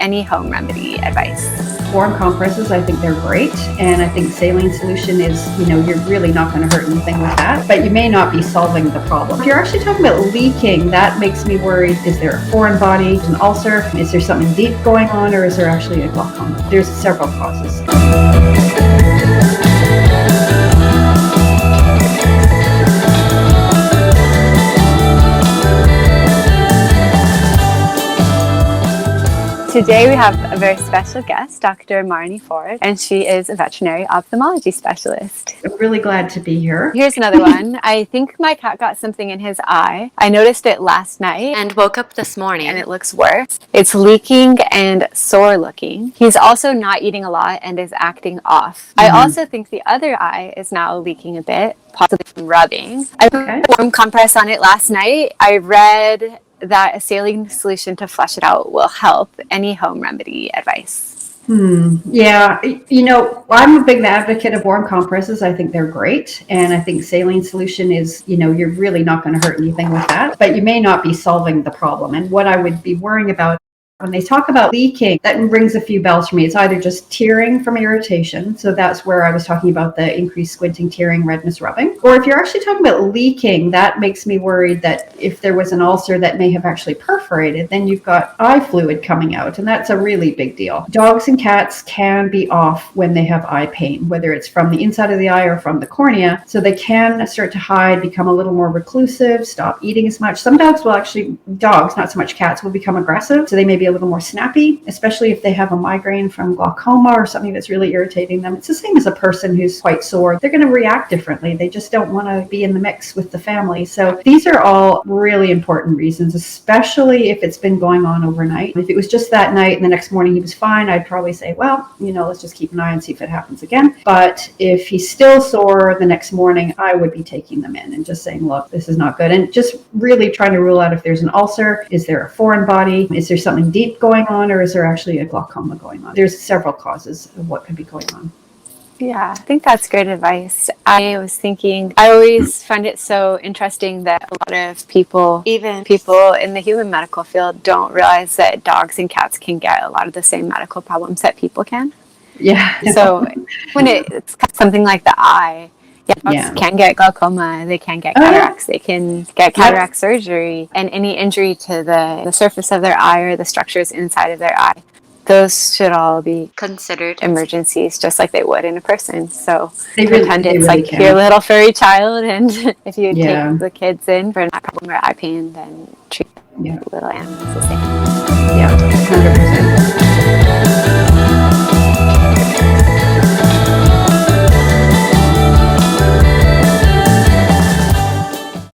any home remedy advice? Warm compresses, I think they're great. And I think saline solution is, you're really not going to hurt anything with that, but you may not be solving the problem. If you're actually talking about leaking, that makes me worried. Is there a foreign body, an ulcer? Is there something deep going on, or is there actually a glaucoma? There's several causes. Today we have a very special guest, Dr. Marnie Ford, and she is a veterinary ophthalmology specialist. I'm really glad to be here. Here's another one. I think my cat got something in his eye. I noticed it last night and woke up this morning and it looks worse. It's leaking and sore looking. He's also not eating a lot and is acting off. I also think the other eye is now leaking a bit, possibly from rubbing. I put a warm compress on it last night. I read that a saline solution to flush it out will help. Any home remedy advice? Yeah, I'm a big advocate of warm compresses. I think they're great. And I think saline solution is, you're really not going to hurt anything with that, but you may not be solving the problem. And what I would be worrying about when they talk about leaking, that rings a few bells for me. It's either just tearing from irritation. So that's where I was talking about the increased squinting, tearing, redness, rubbing. Or if you're actually talking about leaking, that makes me worried that if there was an ulcer that may have actually perforated, then you've got eye fluid coming out. And that's a really big deal. Dogs and cats can be off when they have eye pain, whether it's from the inside of the eye or from the cornea. So they can start to hide, become a little more reclusive, stop eating as much. Some dogs, not so much cats, will become aggressive. So they may be a little more snappy, especially if they have a migraine from glaucoma or something that's really irritating them. It's the same as a person who's quite sore. They're going to react differently. They just don't want to be in the mix with the family. So these are all really important reasons, especially if it's been going on overnight. If it was just that night and the next morning he was fine, I'd probably say, well, let's just keep an eye and see if it happens again. But if he's still sore the next morning, I would be taking them in and just saying, look, this is not good. And just really trying to rule out if there's an ulcer, is there a foreign body, is there something deep going on, or is there actually a glaucoma going on? There's several causes of what could be going on. Yeah, I think that's great advice. I was thinking, I always find it so interesting that a lot of people, even people in the human medical field, don't realize that dogs and cats can get a lot of the same medical problems that people can. Yeah. So when it's something like the eye, dogs can get glaucoma, they can get cataracts, they can get cataract surgery, and any injury to the surface of their eye or the structures inside of their eye. Those should all be considered emergencies, just like they would in a person. So pretend it's like your little furry child, and if you take the kids in for an eye problem or eye pain, then treat little animals the same. Yeah, 100%.